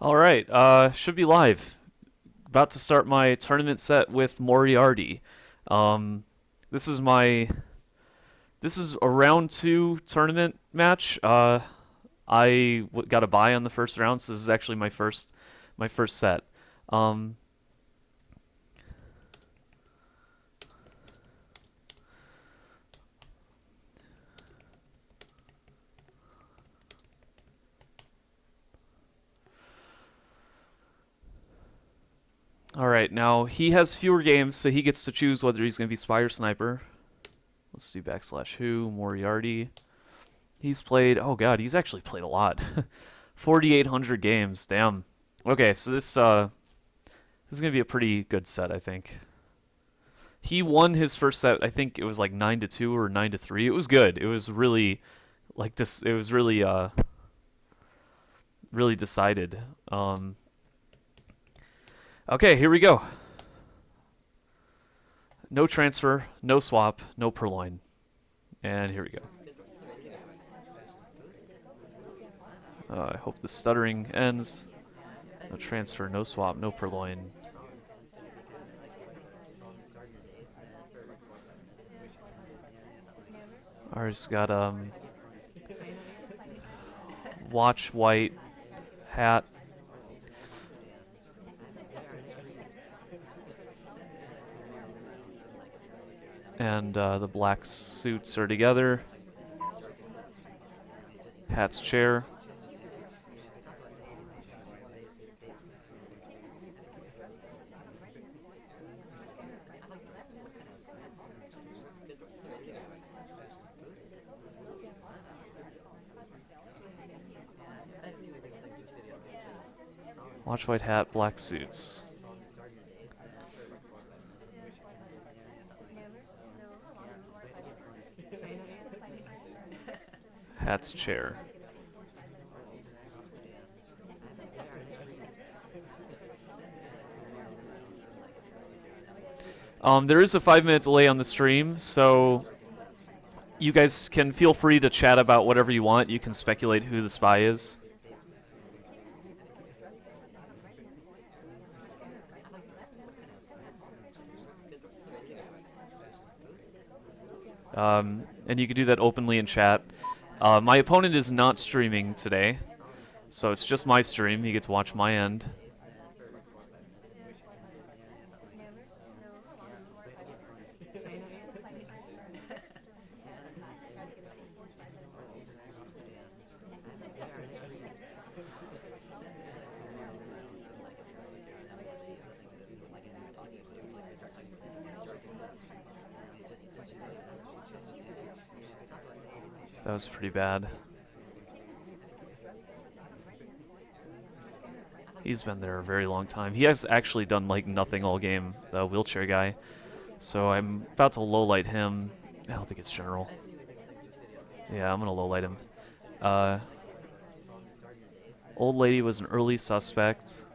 All right, should be live. About to start my tournament set with Moriarty. Um, this is my this is a round two tournament match. Got a bye on the first round, so this is actually my first set. Um, all right, now he has fewer games, so he gets to choose whether he's going to be spy or sniper. Let's do /who Moriarty. He's played. Oh God, he's actually played a lot. 4,800 games. Damn. Okay, so this is gonna be a pretty good set, I think. He won his first set. I think it was like 9-2 or 9-3. It was good. It was really like this. It was really decided. Okay, here we go. No transfer, no swap, no purloin, and here we go. I hope the stuttering ends. No transfer, no swap, no purloin. Ours got watch white hat. And the black suits are together. Hat's chair. Watch white hat, black suits. Hat's chair. There is a 5-minute delay on the stream, so you guys can feel free to chat about whatever you want. You can speculate who the spy is. And you can do that openly in chat. My opponent is not streaming today, so it's just my stream. You get to watch my end. That was pretty bad. He's been there a very long time. He has actually done like nothing all game, the wheelchair guy. So I'm about to lowlight him. I don't think it's general. Yeah, I'm gonna lowlight him. Uh, Old lady was an early suspect,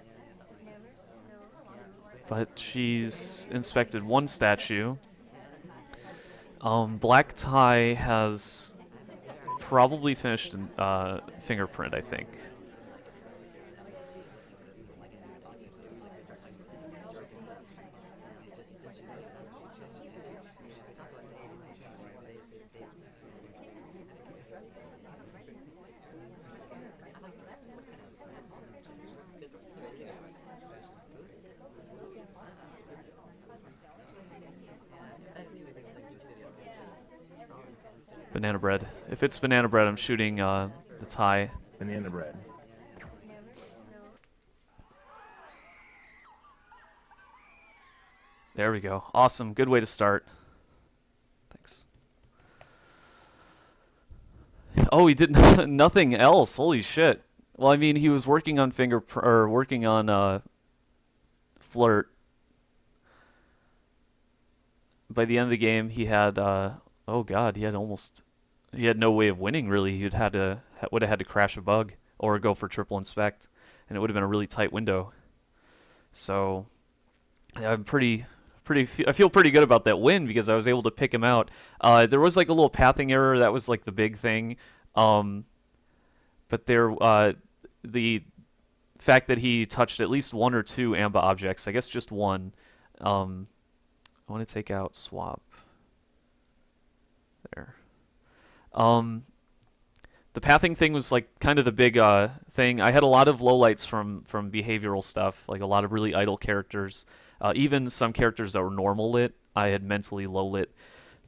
but she's inspected one statue. Black tie has probably finished fingerprint, I think. Banana bread. If it's banana bread, I'm shooting the tie. Banana bread. There we go. Awesome. Good way to start. Thanks. Oh, he did nothing else. Holy shit. Well, I mean, he was working on flirt. By the end of the game, he had oh god, he had no way of winning really. Would have had to crash a bug or go for triple inspect, and it would have been a really tight window. So yeah, I feel pretty good about that win because I was able to pick him out. There was like a little pathing error that was like the big thing, but the fact that he touched at least one or two AMBA objects, I guess just one. I want to take out swap there. Um, the pathing thing was like kind of the big thing. I had a lot of lowlights from behavioral stuff, like a lot of really idle characters. Even some characters that were normal lit, I had mentally low lit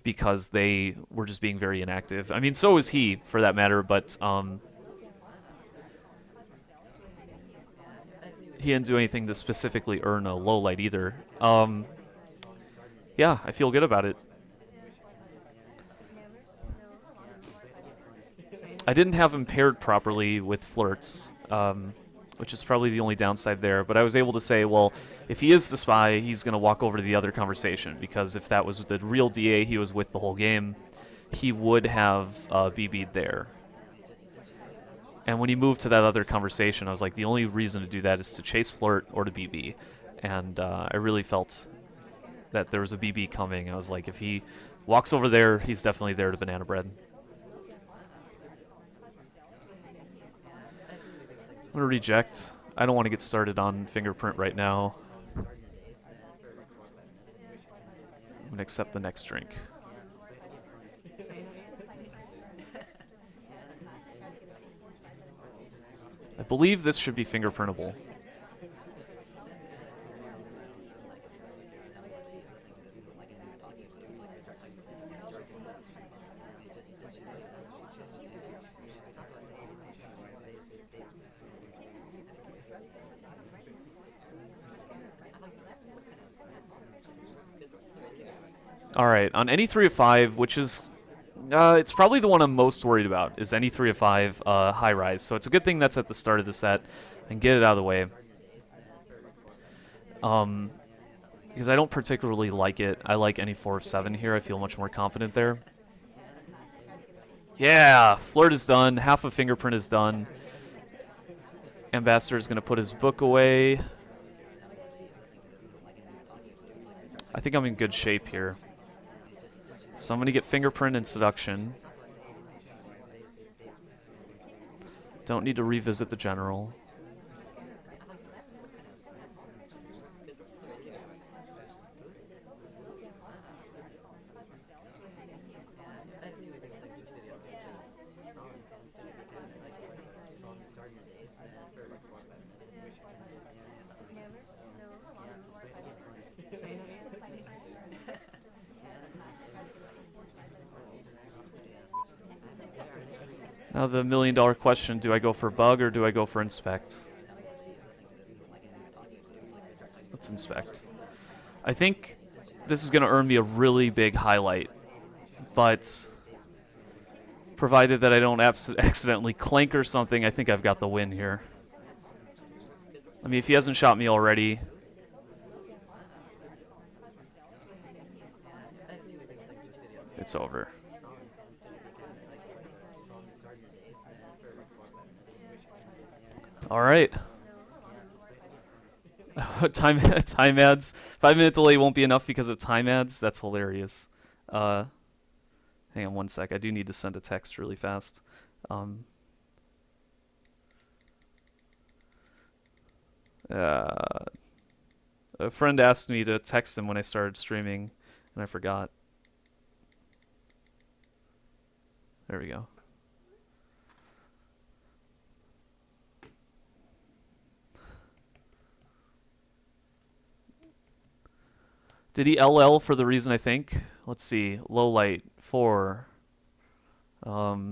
because they were just being very inactive. I mean, so was he for that matter, but he didn't do anything to specifically earn a low light either. Yeah, I feel good about it. I didn't have him paired properly with flirts, which is probably the only downside there. But I was able to say, well, if he is the spy, he's going to walk over to the other conversation, because if that was the real DA he was with the whole game, he would have BB'd there. And when he moved to that other conversation, I was like, the only reason to do that is to chase flirt or to BB. And I really felt that there was a BB coming. I was like, if he walks over there, he's definitely there to banana bread. I'm going to reject. I don't want to get started on fingerprint right now. I'm going to accept the next drink. I believe this should be fingerprintable. All right, on any 3 of 5, which is, it's probably the one I'm most worried about, is any 3 of 5 high rise. So it's a good thing that's at the start of the set and get it out of the way. Because I don't particularly like it. I like any 4 of 7 here. I feel much more confident there. Yeah, flirt is done. Half of fingerprint is done. Ambassador is going to put his book away. I think I'm in good shape here. So I'm going to get fingerprint and seduction. Don't need to revisit the general. Now the million-dollar question, do I go for bug or do I go for inspect? Let's inspect. I think this is going to earn me a really big highlight, but provided that I don't accidentally clank or something, I think I've got the win here. I mean, if he hasn't shot me already. It's over. All right. time ads. 5-minute delay won't be enough because of time ads. That's hilarious. Hang on one sec. I do need to send a text really fast. A friend asked me to text him when I started streaming, and I forgot. There we go. Did he LL for the reason I think? Let's see. Low light 4. Oh,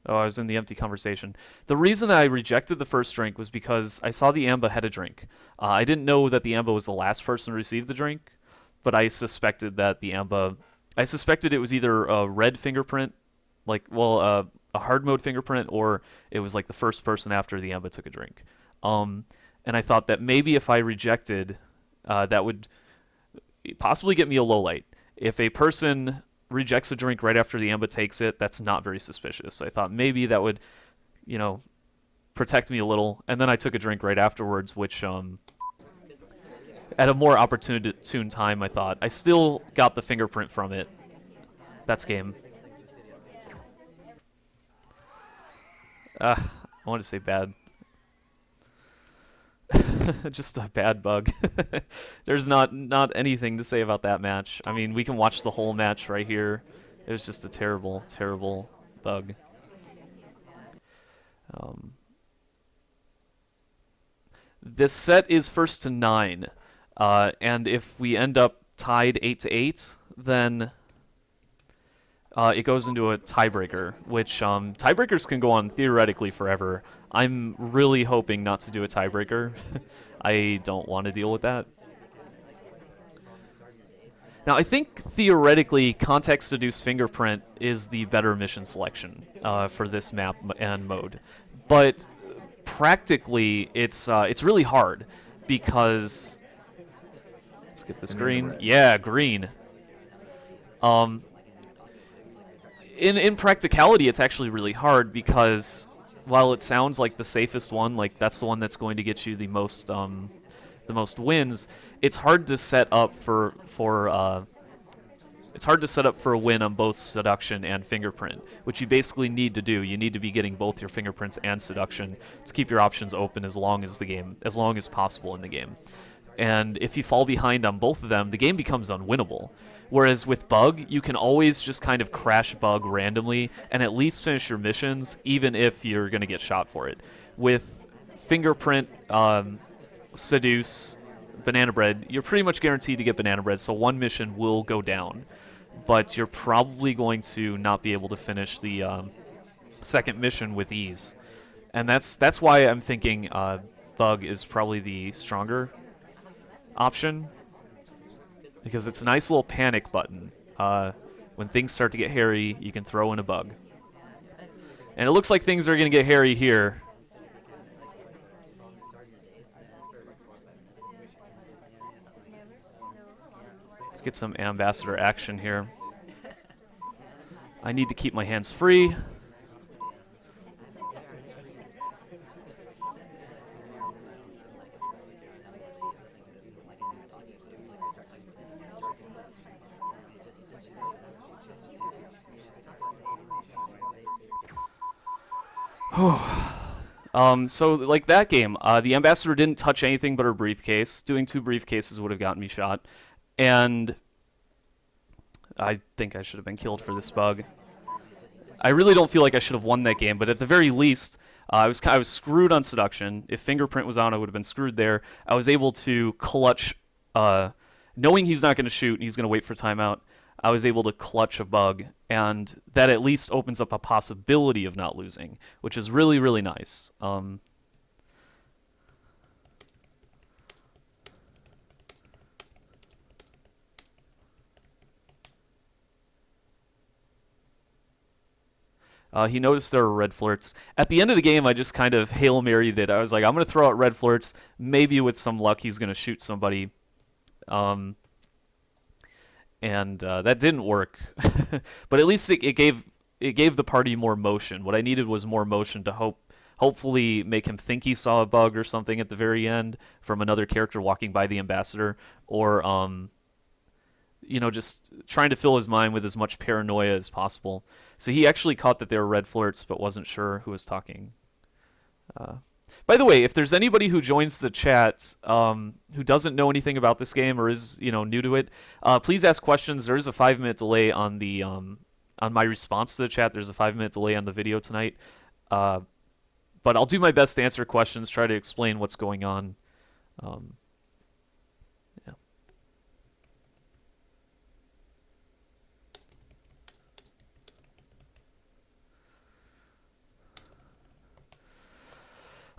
I was in the empty conversation. The reason I rejected the first drink was because I saw the AMBA had a drink. I didn't know that the AMBA was the last person to receive the drink, but I suspected that the AMBA... I suspected it was either a red fingerprint, like, well, a hard mode fingerprint, or it was like the first person after the AMBA took a drink. And I thought that maybe if I rejected, that would possibly get me a low light. If a person rejects a drink right after the AMBA takes it, that's not very suspicious. So I thought maybe that would, you know, protect me a little. And then I took a drink right afterwards, which at a more opportune time, I thought. I still got the fingerprint from it. That's game. I want to say bad. Just a bad bug. There's not anything to say about that match. I mean, we can watch the whole match right here. It was just a terrible, terrible bug. Um, this set is first to 9, and if we end up tied 8-8, then it goes into a tiebreaker, which tiebreakers can go on theoretically forever. I'm really hoping not to do a tiebreaker. I don't want to deal with that. Now, I think theoretically, context-seduced fingerprint is the better mission selection for this map and mode, but practically, it's really hard because let's get this green. Yeah, green. Um, in practicality, it's actually really hard because while it sounds like the safest one, like that's the one that's going to get you the most wins, it's hard to set up for it's hard to set up for a win on both seduction and fingerprint, which you basically need to do. You need to be getting both your fingerprints and seduction to keep your options open as long as possible in the game. And if you fall behind on both of them, the game becomes unwinnable. Whereas with bug, you can always just kind of crash bug randomly and at least finish your missions, even if you're going to get shot for it. With fingerprint, seduce, banana bread, you're pretty much guaranteed to get banana bread, so one mission will go down. But you're probably going to not be able to finish the second mission with ease. And that's why I'm thinking bug is probably the stronger option, because it's a nice little panic button. When things start to get hairy, you can throw in a bug. And it looks like things are going to get hairy here. Let's get some ambassador action here. I need to keep my hands free. So like that game, the ambassador didn't touch anything but her briefcase. Doing 2 briefcases would have gotten me shot, and I think I should have been killed for this bug. I really don't feel like I should have won that game, but at the very least, I was screwed on seduction. If fingerprint was on, I would have been screwed there. I was able to clutch, knowing he's not going to shoot and he's going to wait for timeout. I was able to clutch a bug, and that at least opens up a possibility of not losing, which is really, really nice. He noticed there were red flirts. At the end of the game, I just kind of Hail Married it. I was like, I'm going to throw out red flirts. Maybe with some luck, he's going to shoot somebody. And that didn't work. But at least it gave the party more motion. What I needed was more motion to hopefully make him think he saw a bug or something at the very end from another character walking by the ambassador, or just trying to fill his mind with as much paranoia as possible. So he actually caught that they were red flirts, but wasn't sure who was talking. By the way, if there's anybody who joins the chat who doesn't know anything about this game or is new to it, please ask questions. There is a 5-minute delay on the on my response to the chat. There's a 5-minute delay on the video tonight, but I'll do my best to answer questions, try to explain what's going on. Yeah.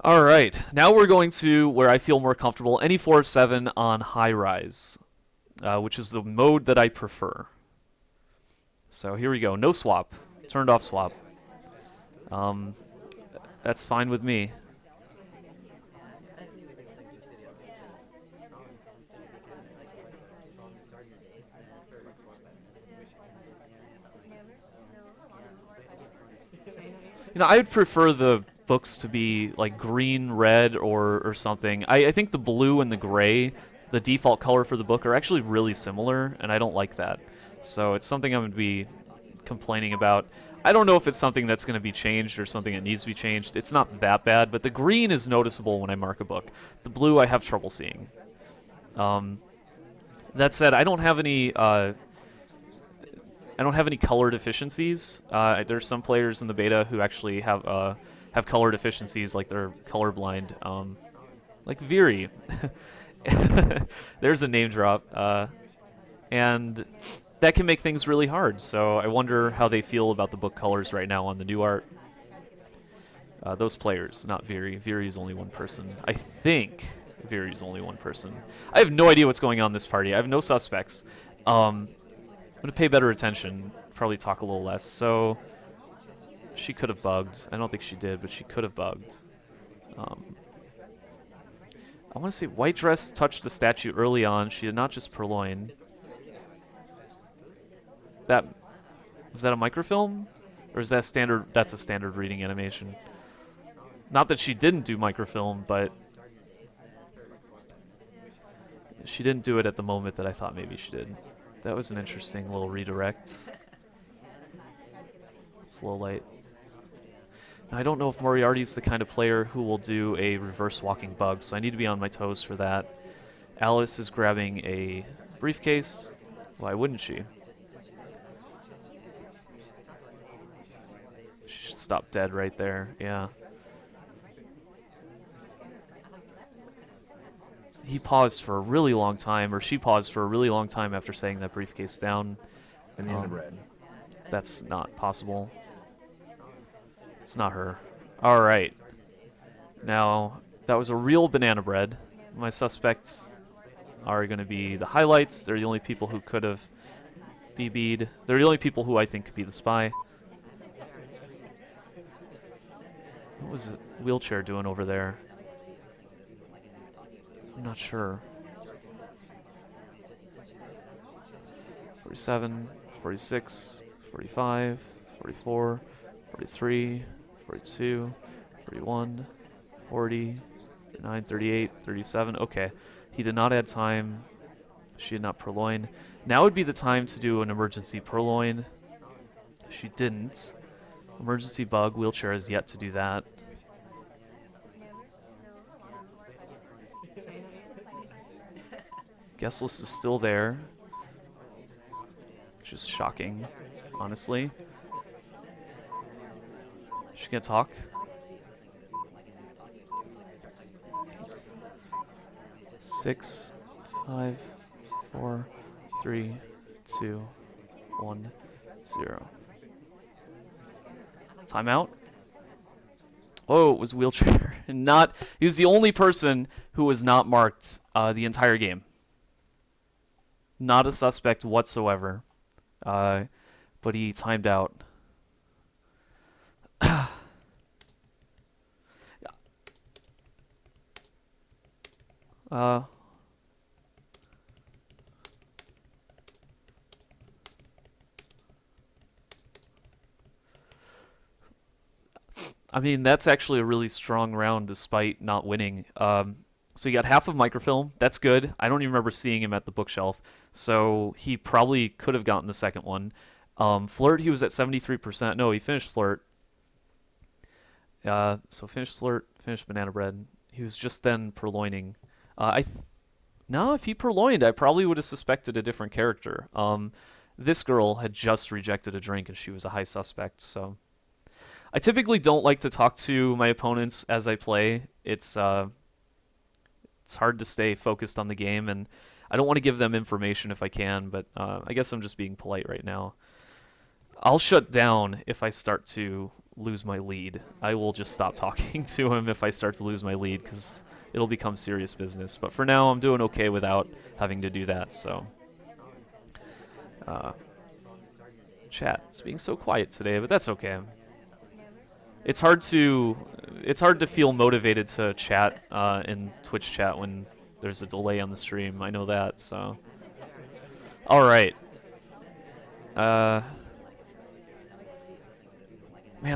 All right, now we're going to where I feel more comfortable, any 4 of 7 on high rise, which is the mode that I prefer. So here we go, no swap, turned off swap. That's fine with me. I would prefer the books to be like green, red, or something. I think the blue and the gray, the default color for the book, are actually really similar, and I don't like that. So it's something I'm going to be complaining about. I don't know if it's something that's going to be changed or something that needs to be changed. It's not that bad, but the green is noticeable when I mark a book. The blue I have trouble seeing. Um, that said, I don't have any color deficiencies. There's some players in the beta who actually have color deficiencies, like they're colorblind. Like Viri. There's a name drop. And that can make things really hard. So I wonder how they feel about the book colors right now on the new art. Those players, not Viri. Viri's only one person. I think Viri's only one person. I have no idea what's going on in this party. I have no suspects. I'm going to pay better attention, probably talk a little less. So she could have bugged. I don't think she did, but she could have bugged. I want to say white dress touched the statue early on. She did not just purloin. Was that a microfilm? Or is that standard? That's a standard reading animation. Not that she didn't do microfilm, but she didn't do it at the moment that I thought maybe she did. That was an interesting little redirect. It's a little late. Now, I don't know if Moriarty's the kind of player who will do a reverse walking bug, so I need to be on my toes for that. Alice is grabbing a briefcase. Why wouldn't she? She should stop dead right there, yeah. He paused for a really long time, or she paused for a really long time after saying that briefcase down. That's not possible. It's not her. Alright. Now, that was a real banana bread. My suspects are going to be the highlights. They're the only people who could have BB'd. They're the only people who I think could be the spy. What was the wheelchair doing over there? I'm not sure. 47, 46, 45, 44, 43, 42, 41, 40, 39, 38, 37. Okay. He did not add time. She did not purloin. Now would be the time to do an emergency purloin. She didn't. Emergency bug. Wheelchair has yet to do that. Guest list is still there. Which is shocking, honestly. She can't talk. 6, 5, 4, 3, 2, 1, 0. Timeout. Oh, it was wheelchair. He was the only person who was not marked the entire game. Not a suspect whatsoever. But he timed out. I mean, that's actually a really strong round despite not winning. So he got half of microfilm. That's good. I don't even remember seeing him at the bookshelf. So he probably could have gotten the second one. Flirt, he was at 73%. No, he finished Flirt. So finished Flirt, finished Banana Bread. He was just then purloining. No, if he purloined, I probably would have suspected a different character. This girl had just rejected a drink and she was a high suspect, so... I typically don't like to talk to my opponents as I play. It's hard to stay focused on the game, and I don't want to give them information if I can, but I guess I'm just being polite right now. I'll shut down if I start to lose my lead. I will just stop talking to him if I start to lose my lead, because it'll become serious business. But for now, I'm doing okay without having to do that, so... chat. It's being so quiet today, but that's okay. It's hard to feel motivated to chat in Twitch chat when there's a delay on the stream. I know that, so. All right. Man,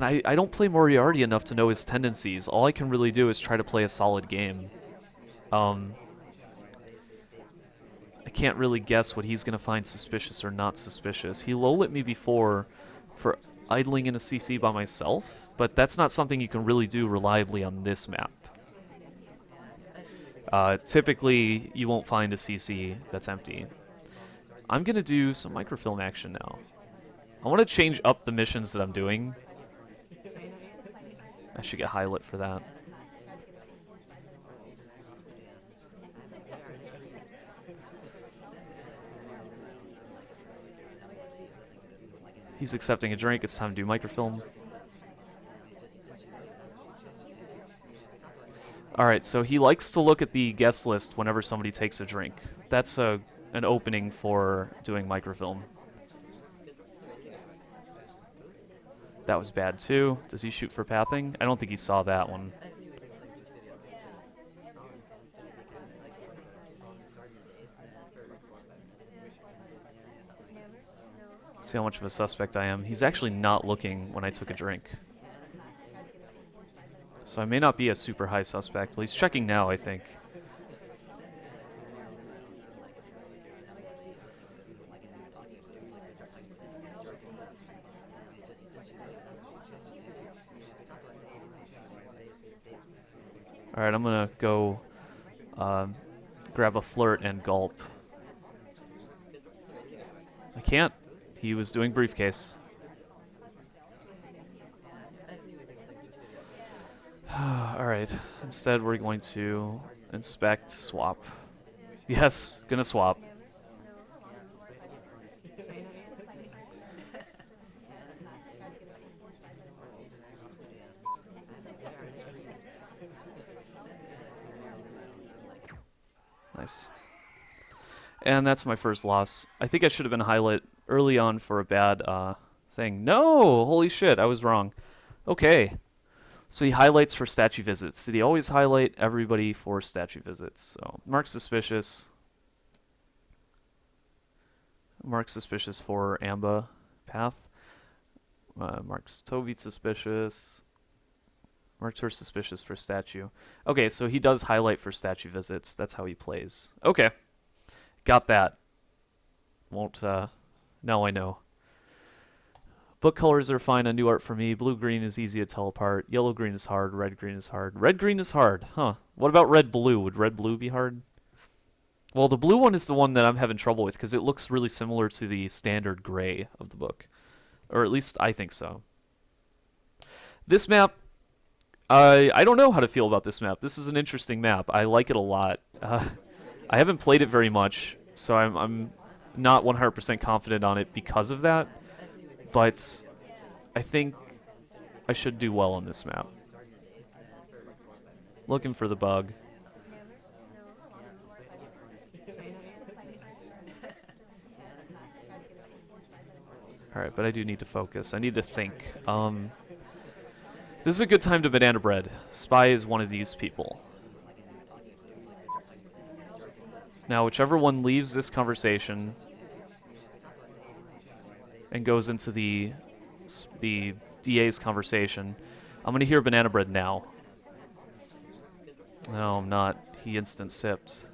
I don't play Moriarty enough to know his tendencies. All I can really do is try to play a solid game. I can't really guess what he's going to find suspicious or not suspicious. He low-lit me before, for idling in a CC by myself, but that's not something you can really do reliably on this map. Typically, you won't find a CC that's empty. I'm going to do some microfilm action now. I want to change up the missions that I'm doing. I should get highlight for that. He's accepting a drink. It's time to do microfilm. Alright, so he likes to look at the guest list whenever somebody takes a drink. That's an opening for doing microfilm. That was bad too. Does he shoot for pathing? I don't think he saw that one. See how much of a suspect I am. He's actually not looking when I took a drink. So I may not be a super high suspect. Well, he's checking now, I think. Alright, I'm gonna go grab a flirt and gulp. I can't. He was doing briefcase. Alright, instead we're going to inspect, swap. Yes, gonna swap. Nice. And that's my first loss. I think I should have been highlight early on for a bad thing. No! Holy shit, I was wrong. Okay. So he highlights for statue visits. Did he always highlight everybody for statue visits? So mark suspicious. Mark suspicious for Amba path. Marks Toby suspicious. Marks her suspicious for statue. Okay, so he does highlight for statue visits. That's how he plays. Okay. Got that. Won't, now I know. Book colors are fine on new art for me. Blue-green is easy to tell apart. Yellow-green is hard. Red-green is hard. Red-green is hard. Huh. What about red-blue? Would red-blue be hard? Well, the blue one is the one that I'm having trouble with because it looks really similar to the standard gray of the book. Or at least I think so. This map, I don't know how to feel about this map. This is an interesting map. I like it a lot. I haven't played it very much, so I'm not 100% confident on it because of that. But I think I should do well on this map. Looking for the bug. Alright, but I do need to focus. I need to think. This is a good time to banana bread. Spy is one of these people. Now, whichever one leaves this conversation and goes into the DA's conversation, I'm going to hear banana bread now. No, I'm not. He instant sipped.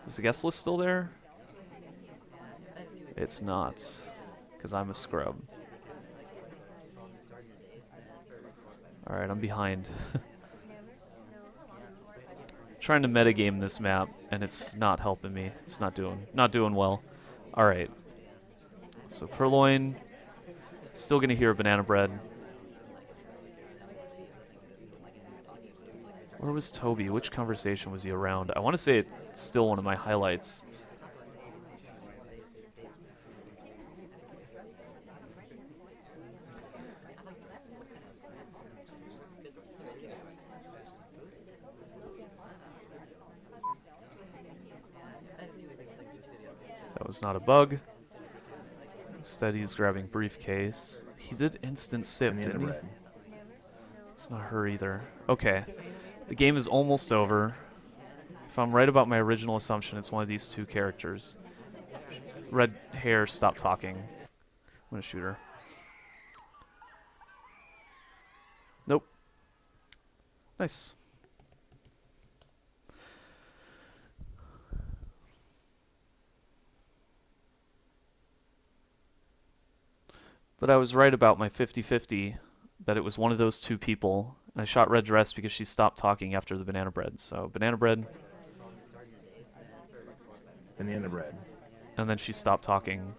Is the guest list still there? It's not, because I'm a scrub. Alright, I'm behind. Trying to metagame this map, and it's not helping me. It's not doing well. Alright. So Purloin, still gonna hear banana bread. Where was Toby? Which conversation was he around? I want to say it's still one of my highlights. That was not a bug. Instead, he's grabbing briefcase. He did instant sip, didn't he? It's not her either. Okay. The game is almost over. If I'm right about my original assumption, it's one of these two characters. Red hair, stop talking. I'm gonna shoot her. Nope. Nice. But I was right about my 50-50, that it was one of those two people. And I shot red dress because she stopped talking after the banana bread. So banana bread. Banana bread. And then she stopped talking.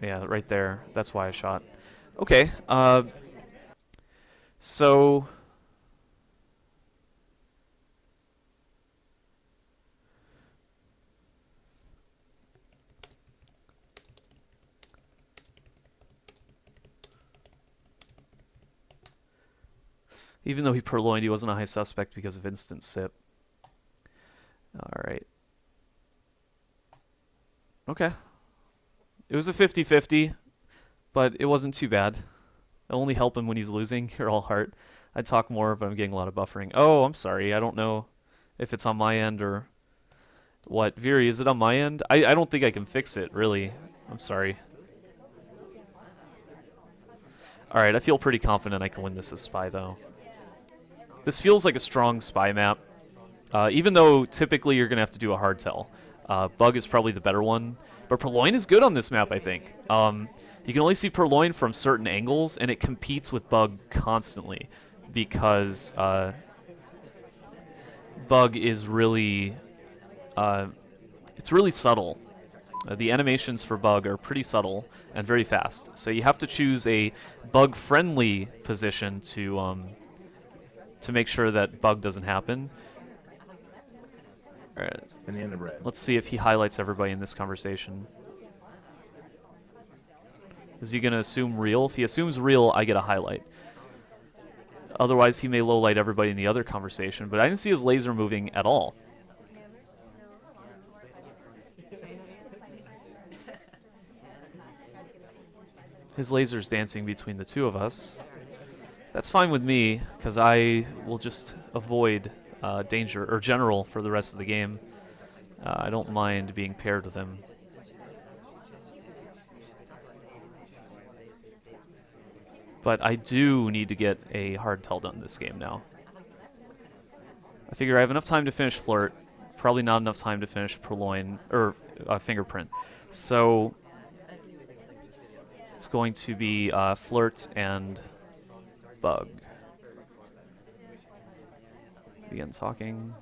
Yeah, right there. That's why I shot. Okay. So even though he purloined, he wasn't a high suspect because of instant sip. All right. Okay. It was a 50-50, but it wasn't too bad. It'll only help him when he's losing. You're all heart. I'd talk more, but I'm getting a lot of buffering. Oh, I'm sorry. I don't know if it's on my end or what. Viri, is it on my end? I don't think I can fix it, really. I'm sorry. All right, I feel pretty confident I can win this as spy, though. This feels like a strong spy map, even though typically you're going to have to do a hard tell. Bug is probably the better one, but Purloin is good on this map, I think. You can only see Purloin from certain angles, and it competes with Bug constantly because Bug is really, it's really subtle. The animations for Bug are pretty subtle and very fast, so you have to choose a Bug-friendly position to make sure that Bug doesn't happen. All right. Banana bread. Let's see if he highlights everybody in this conversation. Is he going to assume real? If he assumes real, I get a highlight. Otherwise, he may lowlight everybody in the other conversation, but I didn't see his laser moving at all. His laser's dancing between the two of us. That's fine with me, because I will just avoid danger, or general, for the rest of the game. I don't mind being paired with him. But I do need to get a hard tell done this game now. I figure I have enough time to finish Flirt, probably not enough time to finish Purloin, or Fingerprint. So it's going to be Flirt and Bug. Begin talking.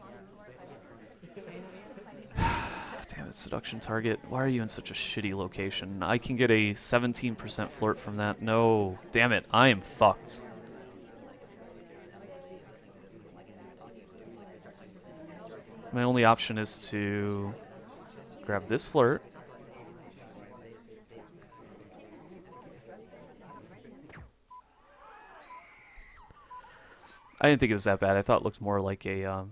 Damn it, seduction target. Why are you in such a shitty location? I can get a 17% flirt from that. No. Damn it, I am fucked. My only option is to grab this flirt. I didn't think it was that bad. I thought it looked more like a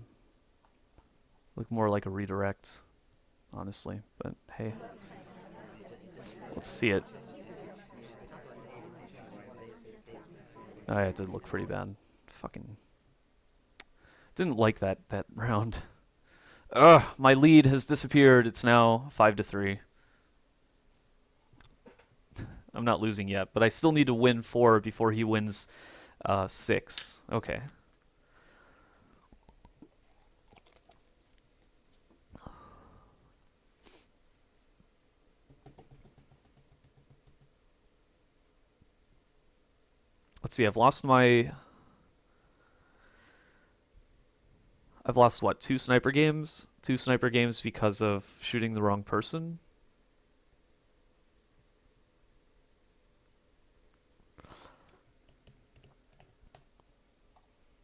redirect, honestly. But hey, let's see it. Oh, yeah, it did look pretty bad. Fucking didn't like that round. Ugh, my lead has disappeared. It's now 5-3. I'm not losing yet, but I still need to win 4 before he wins 6. Okay. Let's see, I've lost what, 2 sniper games? 2 sniper games because of shooting the wrong person?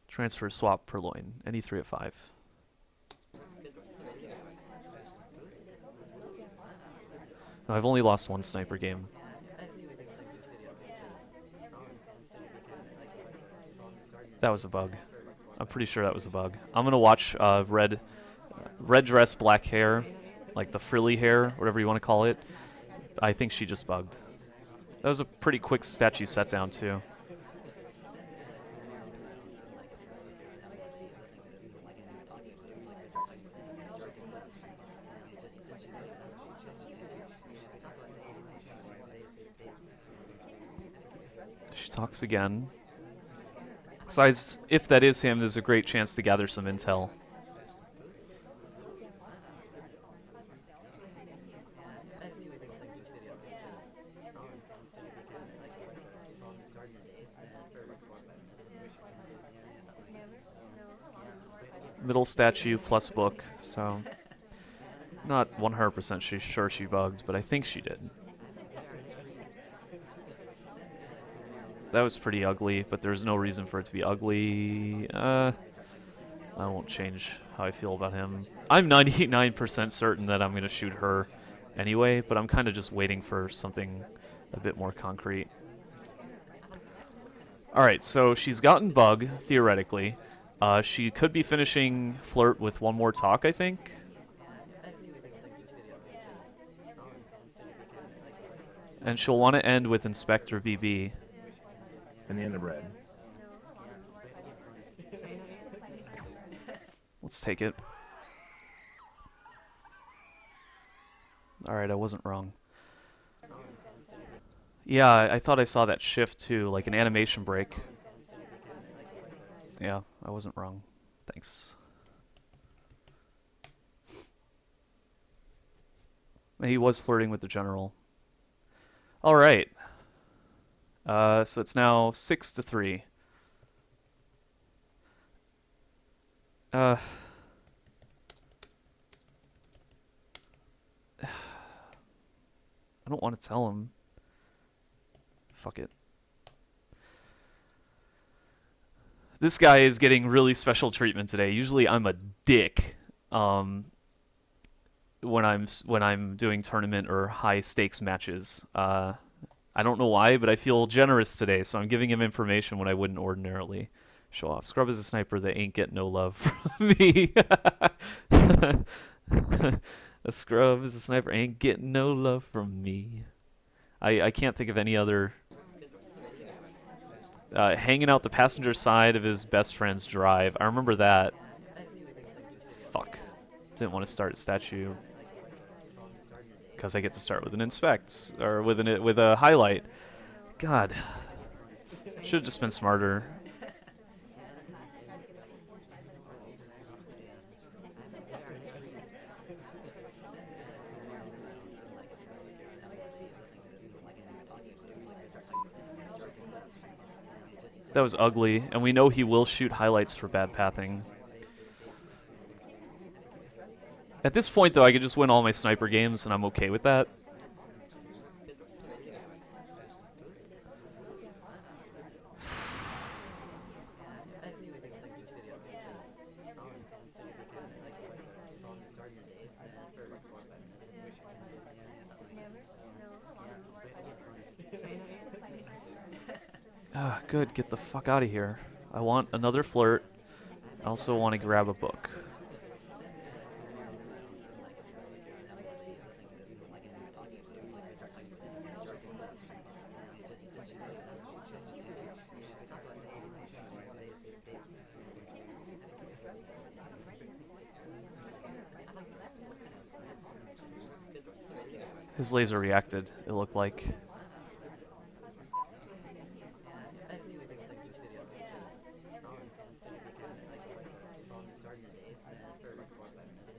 Transfer swap Purloin, any 3 at 5. No, I've only lost 1 sniper game. That was a bug. I'm pretty sure that was a bug. I'm gonna watch red dress, black hair, like the frilly hair, whatever you want to call it. I think she just bugged. That was a pretty quick statue set down too. She talks again. Besides, if that is him, there's a great chance to gather some intel. middle statue plus book, so not 100% sure she bugged, but I think she did. That was pretty ugly, but there's no reason for it to be ugly. I won't change how I feel about him. I'm 99% certain that I'm going to shoot her anyway, but I'm kind of just waiting for something a bit more concrete. Alright, so she's gotten bug, theoretically. She could be finishing flirt with one more talk, I think. And she'll want to end with Inspector BB. And the end of red. Let's take it. Alright, I wasn't wrong. Yeah, I thought I saw that shift too, like an animation break. Yeah, I wasn't wrong. Thanks. He was flirting with the general. Alright. So it's now 6-3. I don't want to tell him. Fuck it. This guy is getting really special treatment today. Usually I'm a dick when I'm doing tournament or high stakes matches. I don't know why, but I feel generous today, so I'm giving him information when I wouldn't ordinarily show off. Scrub is a sniper that ain't getting no love from me. A scrub is a sniper ain't getting no love from me. I can't think of any other. Hanging out the passenger side of his best friend's drive. I remember that. Fuck. Didn't want to start a statue. Because I get to start with an inspect. Or with a highlight. God. Should have just been smarter. That was ugly, and we know he will shoot highlights for bad pathing. At this point, though, I could just win all my sniper games, and I'm okay with that. Good, get the fuck out of here. I want another flirt. I also want to grab a book. His laser reacted, it looked like.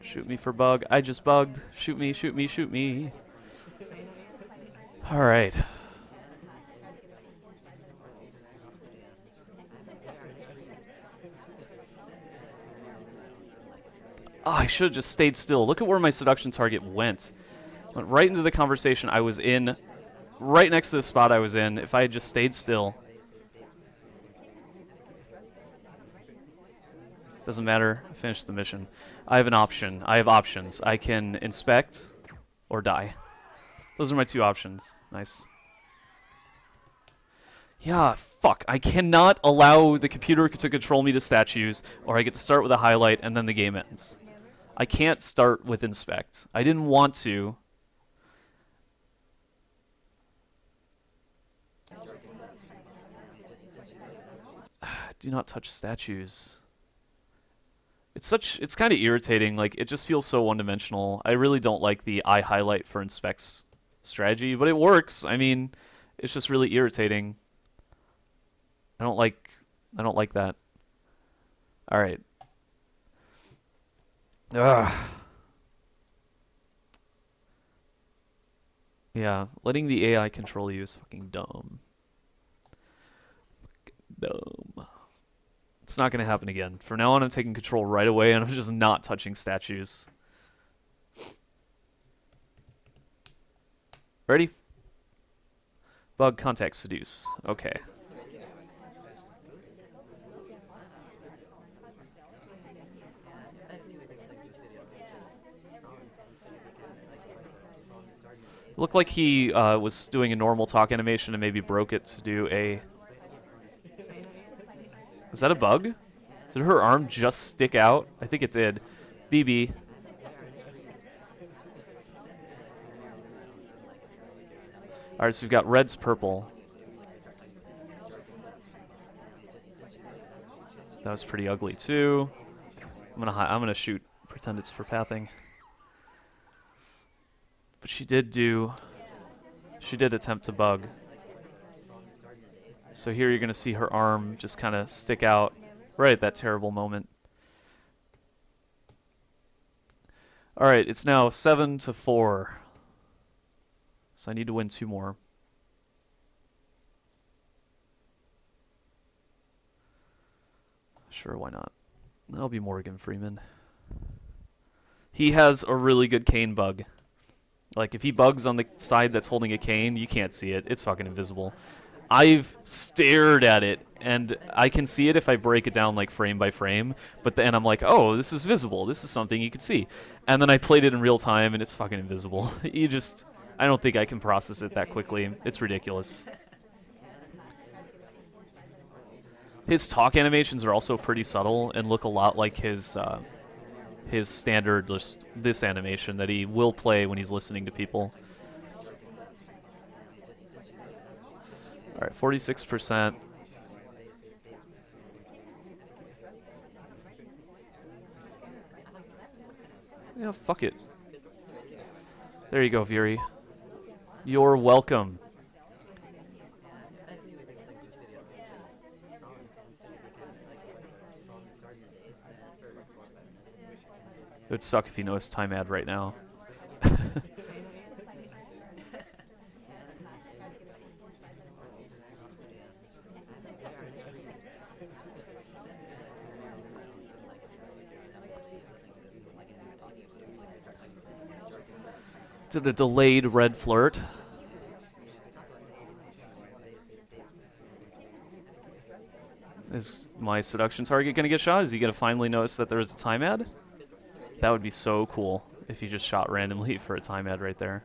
Shoot me for bug. I just bugged. Shoot me, shoot me, shoot me. Alright. Oh, I should have just stayed still. Look at where my seduction target went. Went right into the conversation I was in. Right next to the spot I was in. If I had just stayed still. Doesn't matter. I finished the mission. I have an option. I have options. I can inspect or die. Those are my two options. Nice. Yeah, fuck. I cannot allow the computer to control me to statues, or I get to start with a highlight and then the game ends. I can't start with inspect. I didn't want to. Do not touch statues. It's kind of irritating. Like, it just feels so one-dimensional. I really don't like the eye highlight for inspects strategy, but it works. I mean, it's just really irritating. I don't like that. All right. Ugh. Yeah, letting the AI control you is fucking dumb. Dumb. It's not going to happen again. From now on, I'm taking control right away, and I'm just not touching statues. Ready? Bug, contact, seduce. Okay. Looked like he was doing a normal talk animation and maybe broke it to do a... Is that a bug? Did her arm just stick out? I think it did. BB. Alright, so we've got red's purple. That was pretty ugly too. I'm gonna shoot, pretend it's for pathing. But she did attempt to bug. So here you're gonna see her arm just kind of stick out right at that terrible moment. Alright, it's now 7-4. So I need to win 2 more. Sure, why not? That'll be Morgan Freeman. He has a really good cane bug. Like, if he bugs on the side that's holding a cane, you can't see it. It's fucking invisible. I've stared at it, and I can see it if I break it down, like, frame by frame, but then I'm like, oh, this is visible. This is something you can see. And then I played it in real time, and it's fucking invisible. I don't think I can process it that quickly. It's ridiculous. His talk animations are also pretty subtle and look a lot like his standard, just this animation that he will play when he's listening to people. All right, 46%. Yeah, fuck it. There you go, Viri. You're welcome. It would suck if you noticed time ad right now. Did a delayed red flirt. Is my seduction target going to get shot? Is he going to finally notice that there is a time ad? That would be so cool if he just shot randomly for a time ad right there.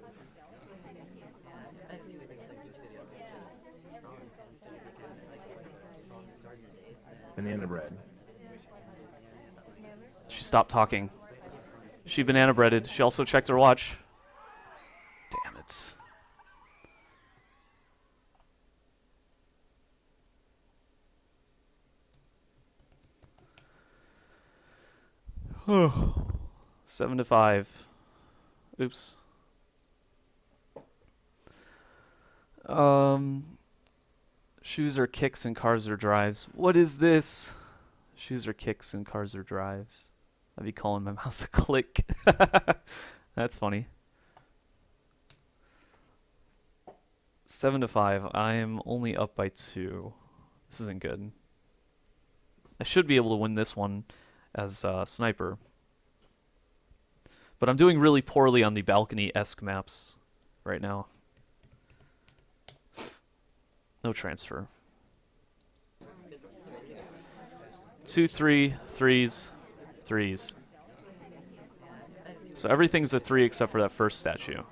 Banana bread. She stopped talking. She banana breaded. She also checked her watch. Damn it. Oh. 7-5. Oops. Shoes are kicks and cars are drives. What is this? Shoes are kicks and cars are drives. I'd be calling my mouse a click. That's funny. 7-5. I am only up by 2. This isn't good. I should be able to win this one as sniper. But I'm doing really poorly on the balcony-esque maps right now. No transfer. 2, 3, 3s, 3s. So everything's a 3 except for that first statue.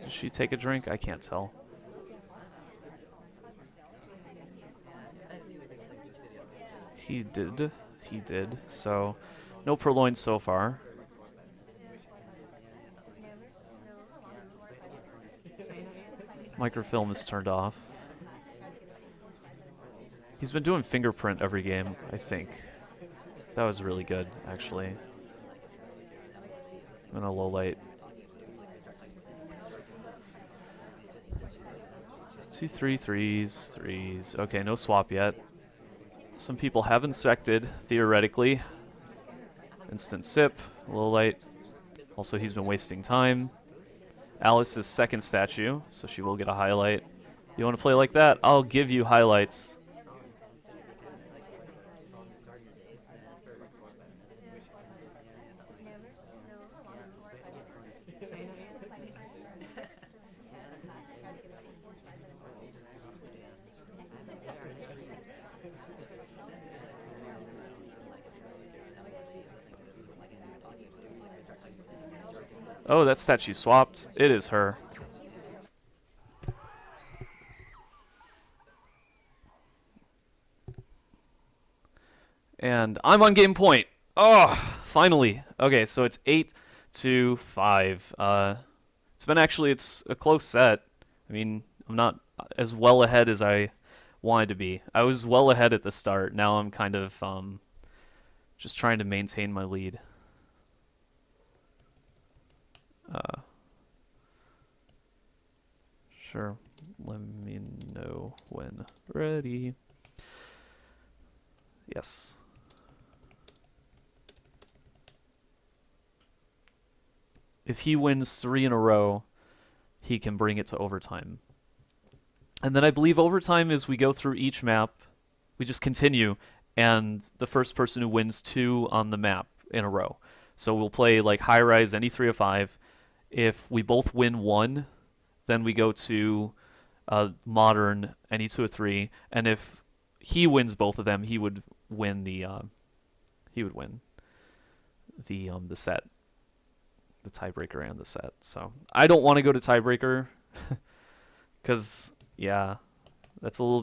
Did she take a drink? I can't tell. He did. He did. So, no purloin so far. Microfilm is turned off. He's been doing fingerprint every game, I think. That was really good, actually. In a low light. 2, 3, threes, threes. Okay, no swap yet. Some people have inspected, theoretically. Instant sip, low light. Also, he's been wasting time. Alice's second statue, so she will get a highlight. You want to play like that? I'll give you highlights. Oh, that statue swapped. It is her. And I'm on game point. Oh, finally. Okay, so it's 8-5. It's a close set. I mean, I'm not as well ahead as I wanted to be. I was well ahead at the start. Now I'm kind of just trying to maintain my lead. Uh, sure. Let me know when ready. Yes. If he wins 3 in a row, he can bring it to overtime. And then I believe overtime is we go through each map, we just continue, and the first person who wins 2 on the map in a row. So we'll play like high rise any 3 of 5. If we both win 1, then we go to modern any 2 of 3, and if he wins both of them, he would win the set, the tiebreaker and the set. So I don't want to go to tiebreaker because yeah, that's a little